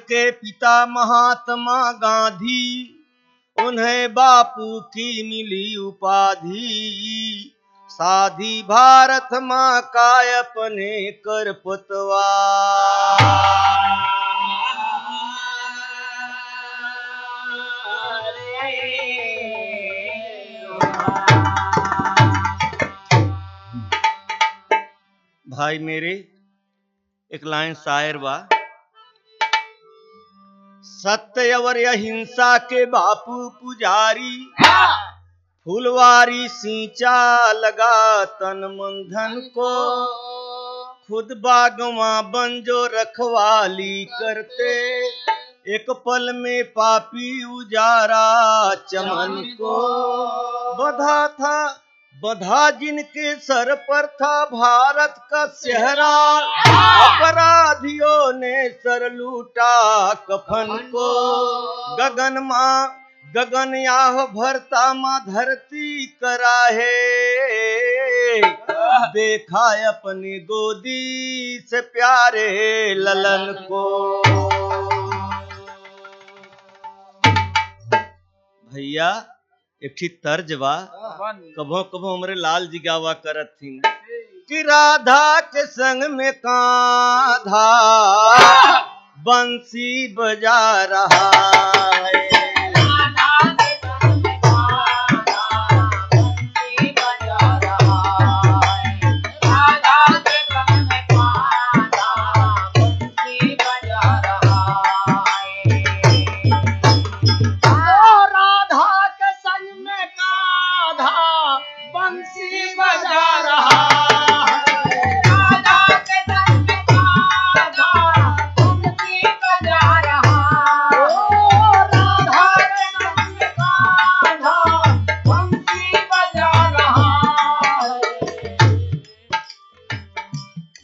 के पिता महात्मा गांधी, उन्हें बापू की मिली उपाधि। साधी भारत माँ का अपने कर पतवार। भाई मेरे, एक लाइन शायर बा। सत्य और अहिंसा के बापू पुजारी, फुलवारी सींचा लगा तन मन धन को। खुद बागवा बंजो रखवाली करते, एक पल में पापी उजारा चमन को। बधा जिनके सर पर था भारत का सेहरा, अपराधियों ने सर लूटा कफन को। गगन याह भरता माँ धरती कराहे, देखा अपनी गोदी से प्यारे ललन को। भैया एक ठीक तर्ज बा, कभो कभो हमरे लाल जी गावा करत थी कि राधा के संग में कान्हा बंसी बजा रहा है।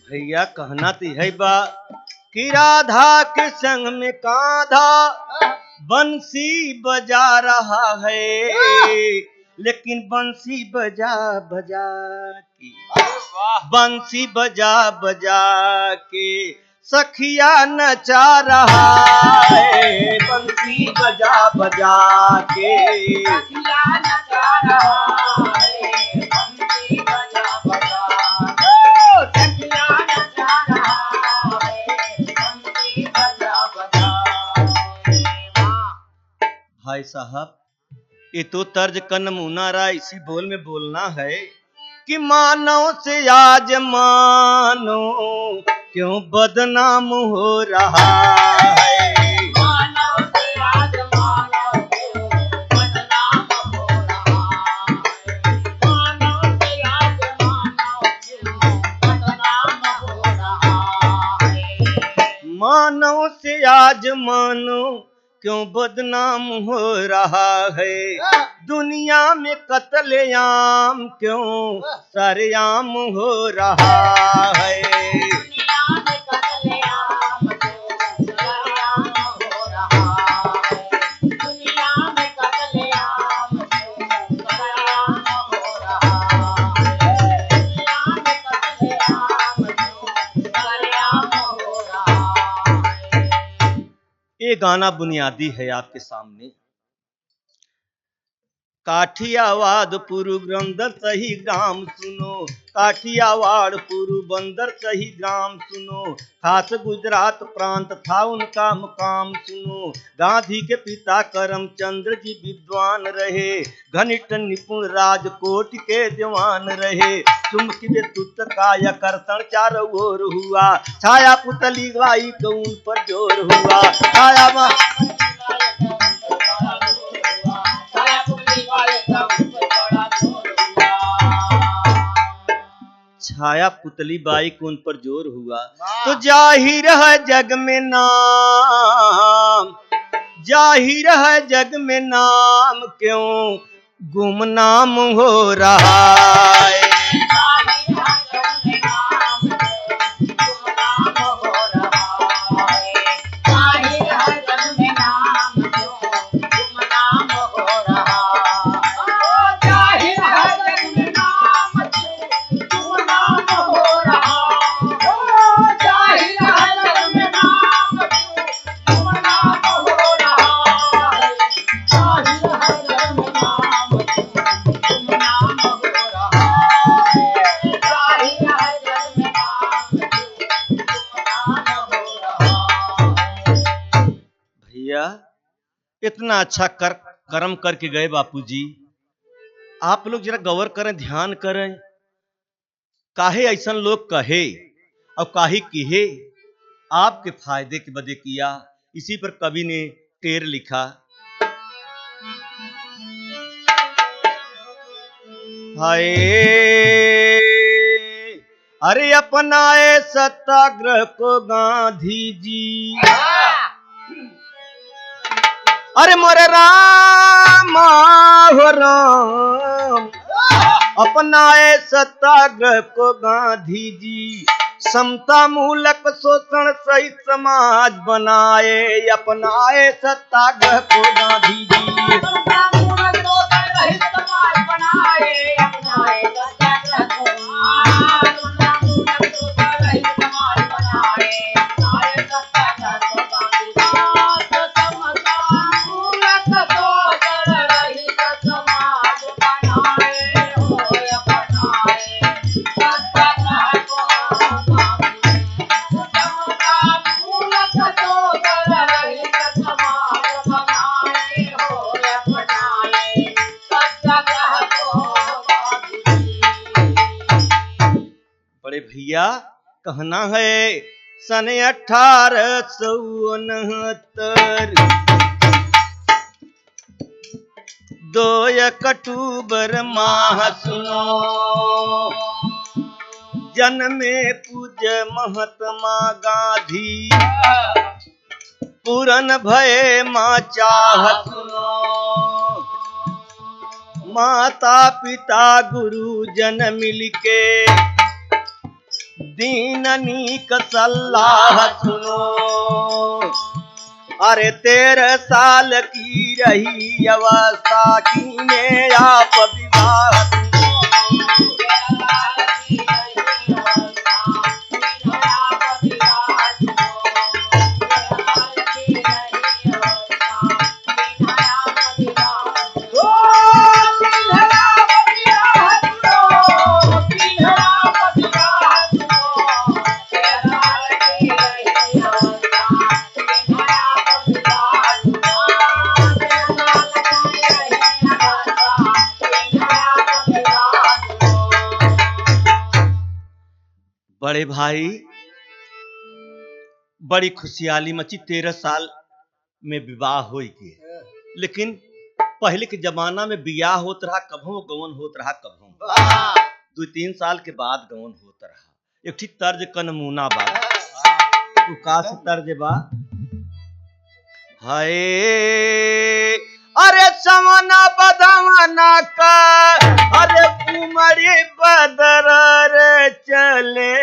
भैया कहना तो है बा कि राधा के संग में कान्हा बंसी बजा रहा है, लेकिन बंसी बजा बजा के सखिया नचा रहा है। बंसी बजा के सखिया नचा रहा है। बंसी बजा भाई साहब, ये तो तर्ज का नमूना रहा। इसी बोल में बोलना है कि मानव से आज मानो क्यों बदनाम हो रहा है। मानव से आज मानो क्यों बदनाम हो रहा है। मानव से आज मानो क्यों बदनाम हो रहा है। मानव से आज मानो क्यों बदनाम हो रहा है। दुनिया में कत्लेआम क्यों सरेआम हो रहा है। दुनिया में कत्लेआम क्यों सरेआम हो रहा है। दुनिया में कत्लेआम क्यों सरेआम हो रहा है। दुनिया में कत्लेआम क्यों सरेआम हो रहा है। ये गाना बुनियादी है आपके सामने। काठियावाड़ पुरु बंदर सही ग्राम सुनो, काठियावाड़ पुरु बंदर सही ग्राम सुनो। खास गुजरात प्रांत था उनका मुकाम सुनो। गांधी के पिता करमचंद्र जी विद्वान रहे, घनिष्ठ निपुण राजकोट के जवान रहे। चुम्बकी विद्युत का यह कर्षण चारों ओर हुआ, छाया पुतली गाई तो उन पर जोर हुआ। छाया पुतली बाई को उन पर जोर हुआ। तो जाहिर है जग में नाम, जाहिर है जग में नाम क्यों गुमनाम हो रहा है। भैया इतना अच्छा कर्म करके गए बापूजी, आप लोग जरा गौर करें, ध्यान करें, काहे ऐसा लोग कहे और काहे किहे, आपके फायदे के बदे किया। इसी पर कवि ने टेर लिखा, हाय अरे अपनाए सत्याग्रह को गांधी जी, अरे मोरे राम हो राम, अपनाए सत्याग्रह को गांधी जी, समता मूलक शोषण सहित समाज बनाए, अपनाए सत्याग्रह को गांधी जी, समता मूलक शोषण रहित समाज बनाए, अपनाए सत्याग्रह को, समता मूलक शोषण रहित समाज बनाए, अपनाए सत्याग्रह को गांधी जी, समता मूलक शोषण रहित समाज बनाए, अपनाए सत्याग्रह को भैया। कहना है सन 1869 2 अक्टूबर माह सुनो, जन्मे पूज्य महात्मा गांधी, पूरन भये मां चाहत सुनो, माता पिता गुरुजन मिलके दीननी का सलाह सुनो, अरे 13 साल की रही अवस्था की में आप विवाह बड़े भाई, बड़ी खुशहाली मची। 13 साल में विवाह हो गए, लेकिन पहले के जमाना में बियाह होत रहा कभों, गवन होत रहा कभों, 2-3 साल के बाद गवन होत रहा। एक ठीक तर्ज का नमूना बा, का से तर्ज बा, हाय अरे समना बदमना का, अरे उमरे बदर रे चले,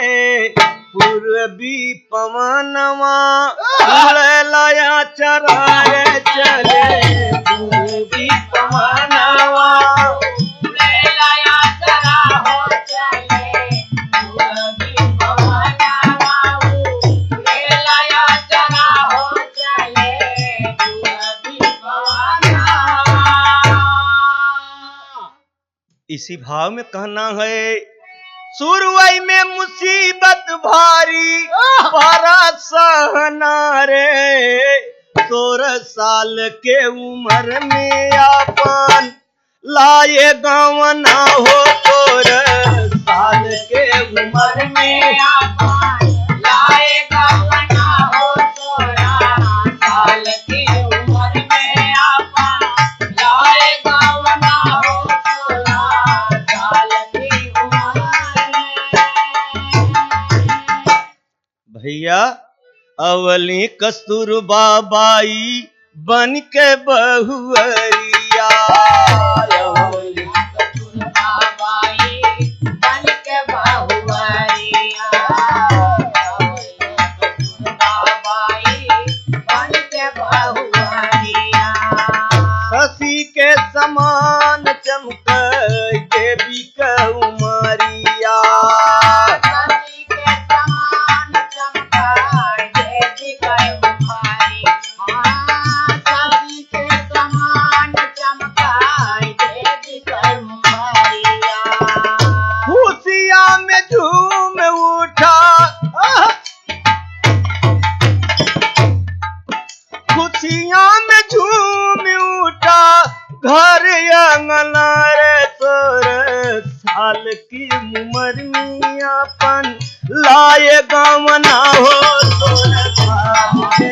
पूर्वी पवनवा लया चराए चले, पूर्वी पवनवा लया चरा हो चले, पूर्वी पवनवा लया चरा हो चले, पूर्वी पवनवा। इसी भाव में कहना है, सुरवई में मुसीबत भारी पारा सहना रे, 16 साल के उम्र में अपन लाए गवना हो, 16 साल के उम्र में अपन लाए गवना हो, 16 साल की उम्र में अपन लाए गवना हो, 16 साल की उम्र। भैया अवली कस्तूरबा बाई बन के बहुअरिया, अवली कस्तूरबा बाई बन के बहुअरिया, अवली कस्तूरबा बाई बन के बहुअरिया, शशि के समान चमक देवी के उमरिया, खुशियां में झूम उठा घर आंगन रे तोर साल की उम्र में अपन लाए गवना हो तोर साल के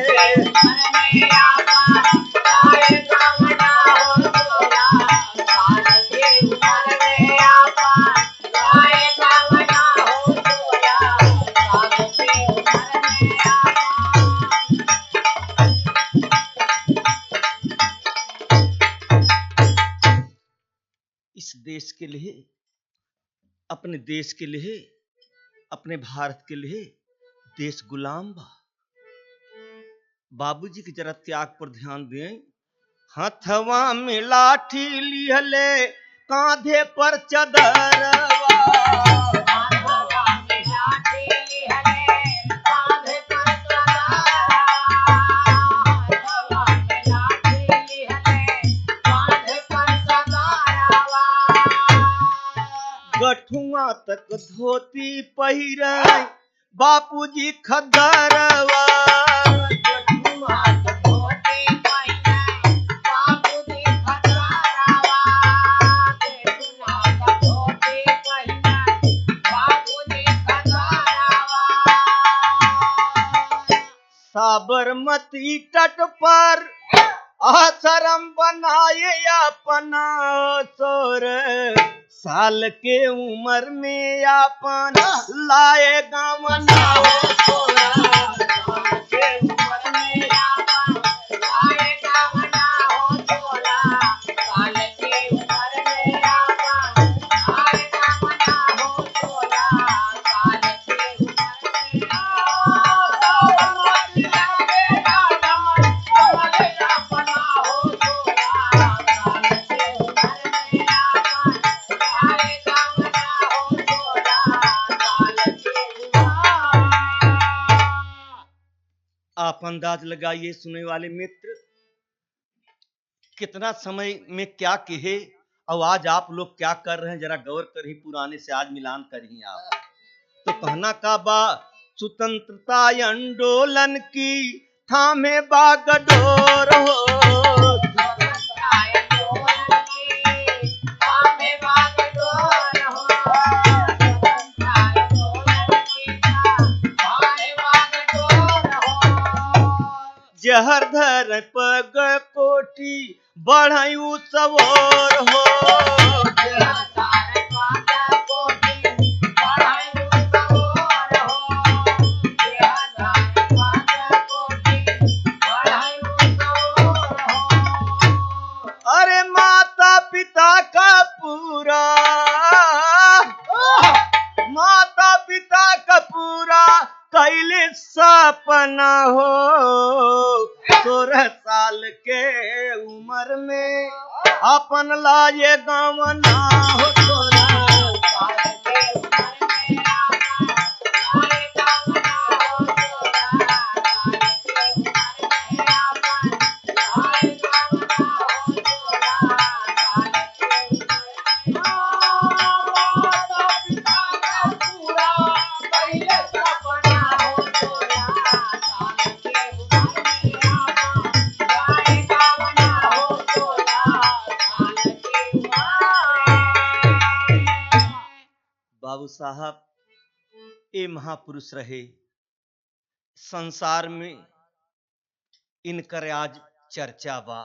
इस देश के लिए, अपने देश के लिए, अपने भारत के लिए देश गुलाम बा। बाबूजी की जरा त्याग पर ध्यान दें। हथवा में लाठी लिहले कांधे पर चदरवा, गठुआ तक धोती पहिरे बापूजी खदरवा, गठुआ तक धोती पहिरे बापूजी खदरवा, गठुआ तक धोती पहिरे बापूजी खदरवा। साबरमती तट पर आश्रम बनाए अपना सोर साल के उम्र में अपन लाए गवना हो तोरा साल के उम्र में अपन लाए गवना हो तोरा साल के उम्र में अपन लाए गवना हो तोरा साल के उम्र आप अंदाज लगाइए सुनने वाले मित्र, कितना समय में क्या कहे और आज आप लोग क्या कर रहे हैं, जरा गौर करिए, पुराने से आज मिलान करिए आप। तो कहना का बा स्वतंत्रता आंदोलन की थामे बागडोर हो, जहर धर पग कोटी बढ़ायु सवोर हो, जहर धर पग कोटी बढ़ायु सवोर हो, जहर धर पग कोटी बढ़ायु सवोर हो। अरे माता पिता का पूरा, माता पिता का पूरा कैले सपना हो, 16 साल के उम्र में अपन लाए गवना हो तोरा साल के उम्र में अपन लाए गवना हो तोरा साल के उम्र में अपन लाए गवना हो तोरा साल के उम्र में माता पिता का पूरा कैले सपना हो तोरा साल के उम्र में अपन लाए गवना हो तोरा साल के उम्र में। बाबू साहब ये महापुरुष रहे, संसार में इनकर आज चर्चा बा,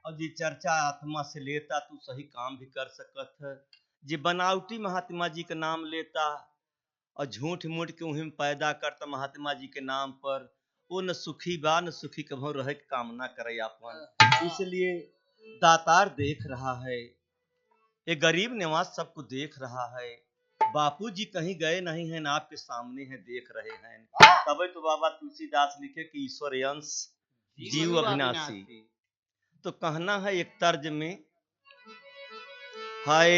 और जी चर्चा आत्मा से लेता तू सही काम भी कर सकत है। जी बनावटी महात्मा जी का नाम लेता और झूठ मूठ के उहिम पैदा करता महात्मा जी के नाम पर, वो न सुखी बा न सुखी कभो रहे की कामना करे अपन। इसलिए दातार देख रहा है, ये गरीब निवास सबको देख रहा है, बापू जी कहीं गए नहीं हैं, आपके सामने हैं, देख रहे हैं। तभी तो बाबा तुलसीदास लिखे कि ईश्वर अंश जीव अविनाशी। तो कहना है एक तर्ज में, हाय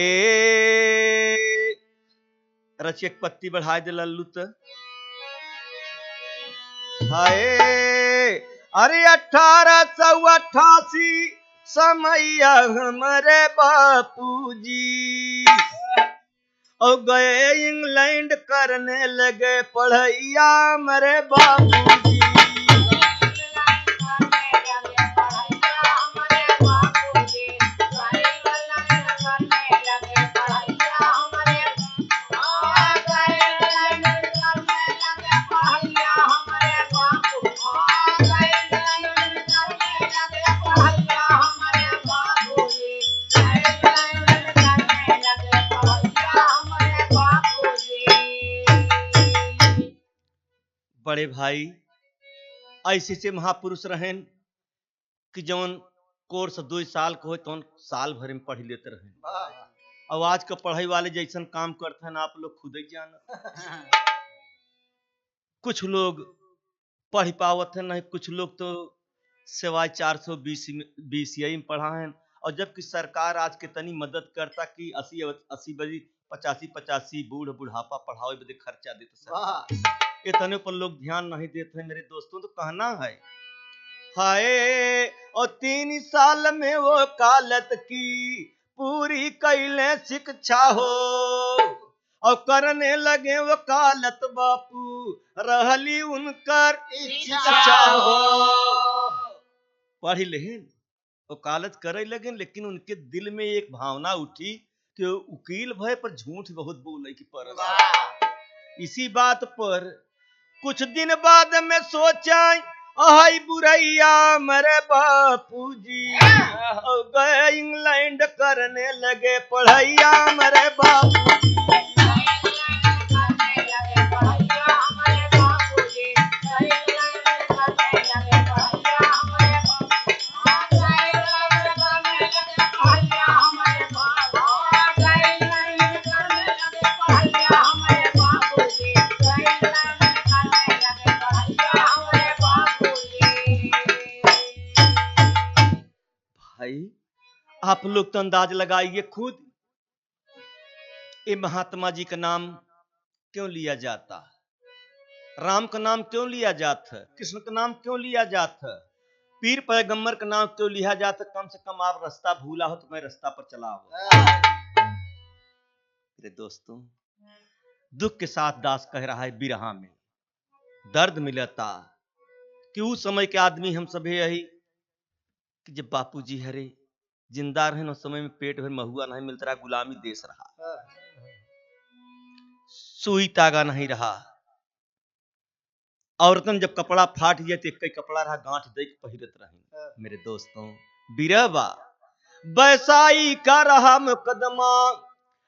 रचिए एक पत्ती बढ़ाए दे लल्लू तो, हाय अरे 1888 समैया हमारे बापूजी और गए इंग्लैंड करने लगे पढ़ैया मेरे बापूजी। बड़े भाई ऐसे से महापुरुष रहें कि जौन कोर्स 2 साल को हो तो साल भर में पढ़ लेते रहें। और आज के पढ़ाई वाले जैसन काम करते हैं आप लोग खुद ही जाना। कुछ लोग पढ़ पावत है नहीं, कुछ लोग तो सिवाय 420 में पढ़ा है। और जबकि सरकार आज कितनी मदद करता कि 80 बजे 85 बूढ़ बुढ़ापा पढ़ावे बदे खर्चा देते, इतने पर लोग ध्यान नहीं देते हैं। मेरे दोस्तों तो कहना है हाय और 3 साल में वो कालत की पूरी कैले शिक्षा हो और करने लगे वो कालत बापू रहली उनकर इच्छा हो। पढ़ लेकिन वो कालत करे लगे, लेकिन उनके दिल में एक भावना उठी कि उकील भय पर झूठ बहुत बोले की पर। इसी बात पर कुछ दिन बाद में सोचा आई बुरैया मेरे बापू जी गए इंग्लैंड करने लगे पढ़ैया मेरे बापू जी। आप लोग तो अंदाज लगाइए खुद, ये महात्मा जी का नाम क्यों लिया जाता, राम का नाम क्यों लिया जाता, कृष्ण का नाम क्यों लिया जाता, पीर पैगंबर का नाम क्यों लिया जाता। कम से कम आप रास्ता भूला हो तो मैं रास्ता पर चला हो। मेरे दोस्तों दुख के साथ दास कह रहा है बिरहा में दर्द मिलता कि उस समय के आदमी हम सभी यही कि जब बापू जी हरे जिंदा रहे उस समय में पेट भर महुआ नहीं मिलता रहा, गुलामी देश रहा, सुई तागा नहीं रहा, औरतन जब कपड़ा फाट जाए तो एक कपड़ा रहा गांठ दे के पहिरत रही। मेरे दोस्तों बिरहबा बैसाई का रहा मुकदमा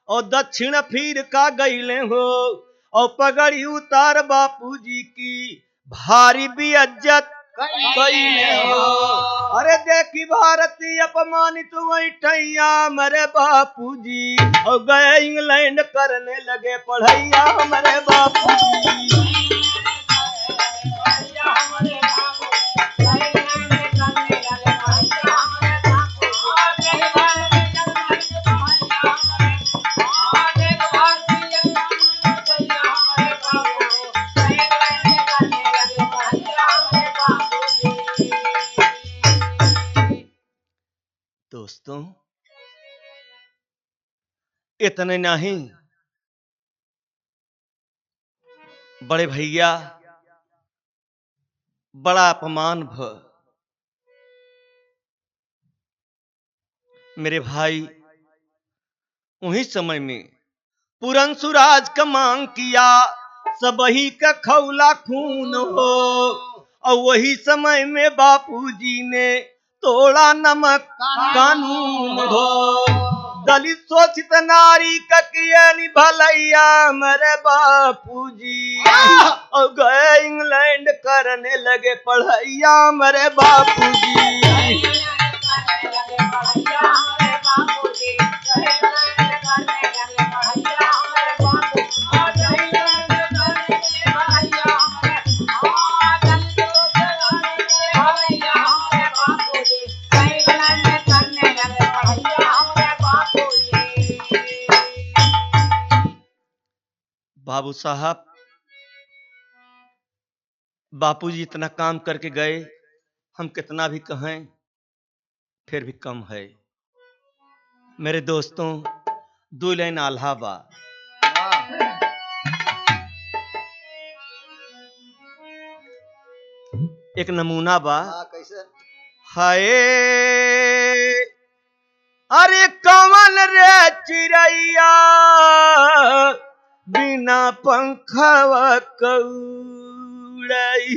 और दक्षिण फिर का गईले हो और पगड़ी उतार बापू जी की भारी बेइज्जत कईले हो। अरे देखी भारतीय अपमानित वैठैया मेरे बापू जी और गए इंग्लैंड करने लगे पढ़ैया मेरे बापू जी। दोस्तों इतने नहीं, बड़े भैया बड़ा अपमान भ मेरे भाई उन्हीं समय में पुरंसुराज का मांग किया सबही का खौला खून हो और वही समय में बापूजी ने तोड़ा नमक कानून हो। दलित शोषित नारी का किया नि भलैया मेरे बापूजी और गए इंग्लैंड करने लगे पढ़ैया मेरे बापूजी। बाबू साहब बापूजी इतना काम करके गए, हम कितना भी कहें फिर भी कम है। मेरे दोस्तों 2 लाइन आल्हा बा, एक नमूना बा। कैसे हाय अरे कवन रे चिड़ैया बिना पंखवा कौड़ाई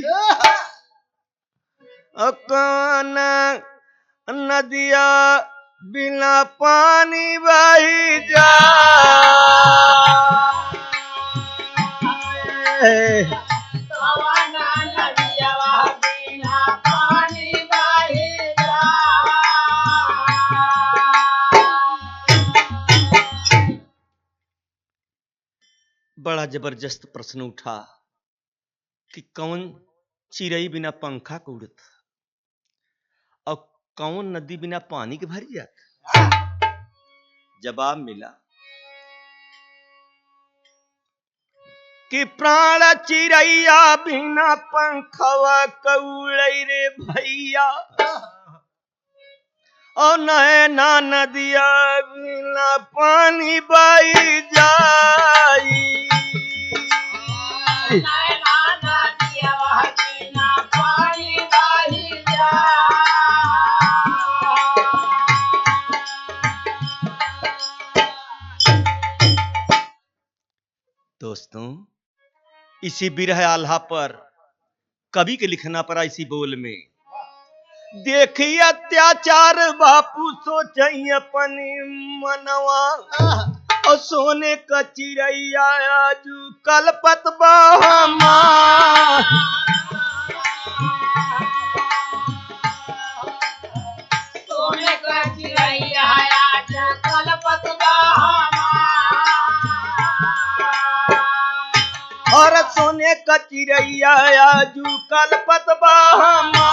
कौन नदिया बिना पानी बही जाए बड़ा जबरदस्त प्रश्न उठा कि कौन चिड़ई बिना पंखा के उड़त और कौन नदी बिना पानी के भर जात। जवाब मिला कि प्राण चिड़ैया बिना पंखवा के उड़ै रे भैया, और नैना नदिया बिना पानी बही जाई। नैना नदिया बिना पानी बही जाई। दोस्तों, इसी बिरह आल्हा पर कवि के लिखना पड़ा इसी बोल में। देखिए अत्याचार बापू सोचई अपनी मनवा, और सोने का चिड़ैया आजू कलपत बहमा। सोने का चिड़ैया आज कलपत बहमा। और सोने का चिड़ैया आजू कलपत बहमा।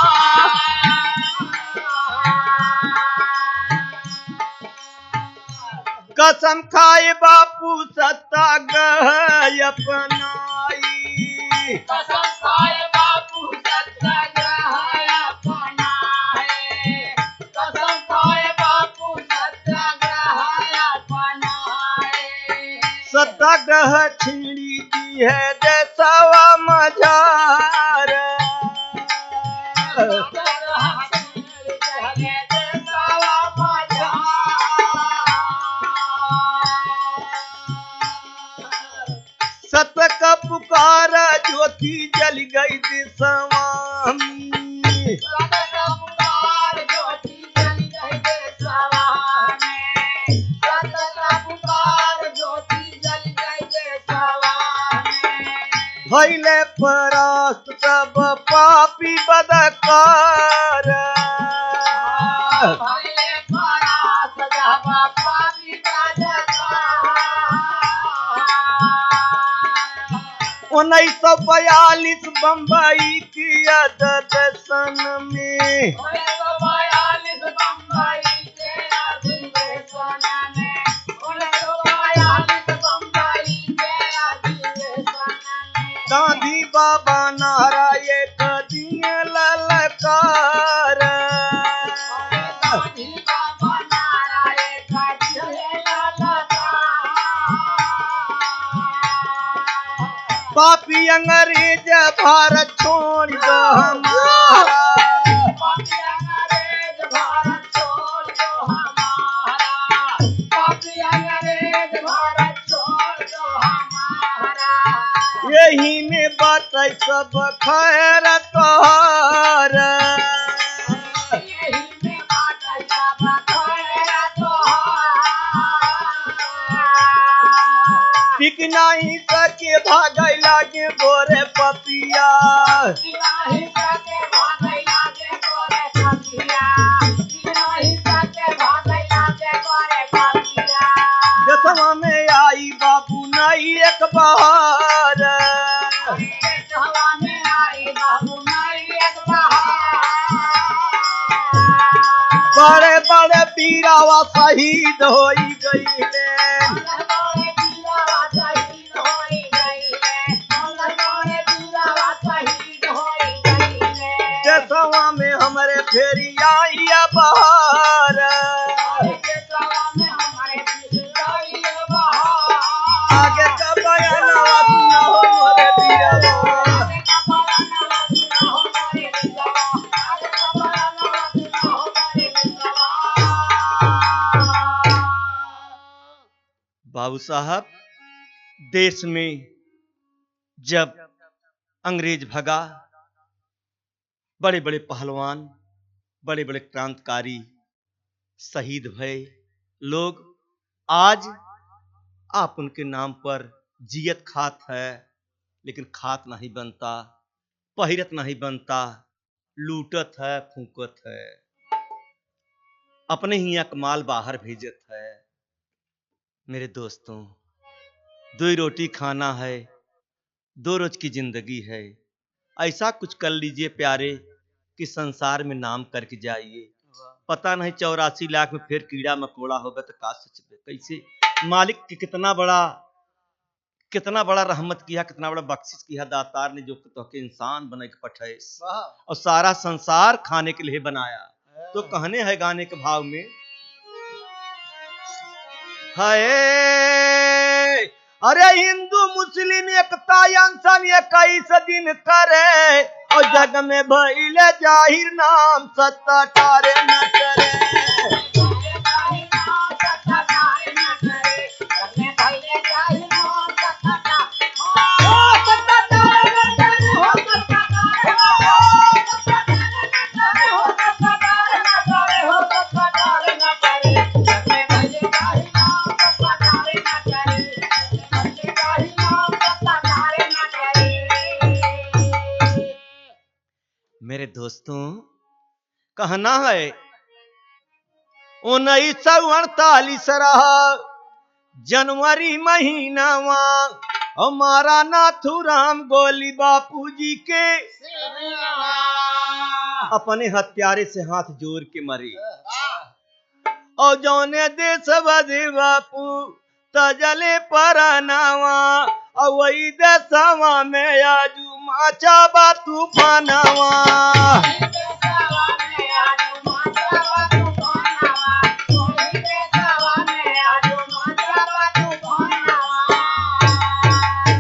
कसम खाए बापू सत्याग्रह अपनाई। कसम खाए बापू सत्याग्रह अपनाए। कसम खाए बापू सत्याग्रह अपनाए। सत्याग्रह छीड़ी दी है देशवा मझार। सत का पुकार ज्योति जल गई दिशवा में। सत का पुकार ज्योति जल गई दिशवा में। सत का पुकार ज्योति जल गई दिशवा में। भइले परास्त सब पापी बदकार। भइले परास्त सब पापी बदकार। 1942 बम्बई की अधिवेशन में। 1942 बम्बई के अधिवेशन में। 1942 बम्बई के अधिवेशन में। गांधी बाबा नारा एक दिए ललकार। गांधी बाबा नारा एक दिए ललकार। पापी अंग्रेज भारत छोड़ दो हमारा। पापी अंग्रेज भारत छोड़ दो हमारा। पापी अंग्रेज भारत छोड़ दो हमारा। यही में बात सब खैर तोहार। यही में बात सब खैर तोहार। टिक नहीं सके भागै लागे गोरे पपिया। नहीं सके भागै लागे गोरे पपिया। नहीं सके भागै लागे गोरे पपिया। दसवा में आई बाबू नहीं एक बहार। हवा में आई बाबू नहीं एक बहार। बड़े बड़े पीरावा शहीद होई गईले। बड़े पीरावा शहीद होई गईले। बड़े पीरावा शहीद होई गईले। दसवा में हमरे फेरी आई बहार। दसवा में हमारे फेरी आई बहार। आगे का बयानवा सुना हो मोरे पीरावा। आगे का बयानवा सुना हो मोरे पीरावा। आगे का बयानवा सुना हो मोरे पीरावा। बाबू साहब, देश में जब अंग्रेज भगा, बड़े बड़े पहलवान, बड़े बड़े क्रांतिकारी शहीद भये लोग। आज आप उनके नाम पर जियत खात है, लेकिन खात नहीं बनता, पहिरत नहीं बनता, लूटत है, फूकत है, अपने ही यहाँ माल बाहर भेजत है। मेरे दोस्तों, दो रोटी खाना है, 2 रोज की जिंदगी है। ऐसा कुछ कर लीजिए प्यारे कि संसार में नाम करके जाइए। पता नहीं 84 लाख में फिर कीड़ा मकोड़ा होगा तो का सच में कैसे मालिक की कितना बड़ा रहमत किया, कितना बड़ा बख्शिश किया दातार ने, जो तो के इंसान बने के पठे और सारा संसार खाने के लिए बनाया। तो कहने है गाने के भाव में, हाय अरे हिंदू मुस्लिम एकता अनशन 21 दिन करे और जग में भइले जाहिर नाम सत्ता टारे न करे। मेरे दोस्तों कहना है 1948 रहा जनवरी महीनावा हमारा नाथुराम गोली बापू जी के अपने हत्यारे से हाथ जोड़ के मरे। और जौने देश बदे बापू तजले परनावा और वही देशवा में आजू माचा बा तूफानवा।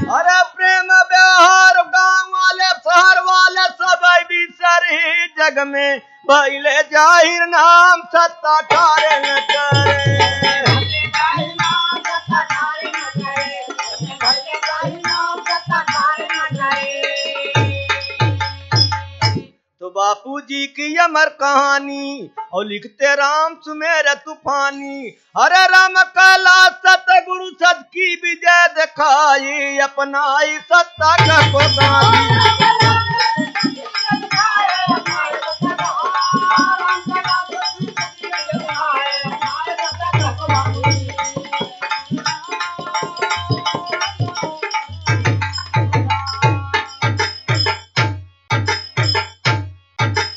अरे प्रेम व्यवहार गांव वाले शहर वाले सब बिसरे जग में भइले जाहिर नाम सत्ता टारे न करे। तो बापू जी की अमर कहानी और लिखते राम सुमेर तूफानी। हरे राम कैलाश सतगुरु सत की विजय दिखाई अपनाई सत्ता का को गांधी।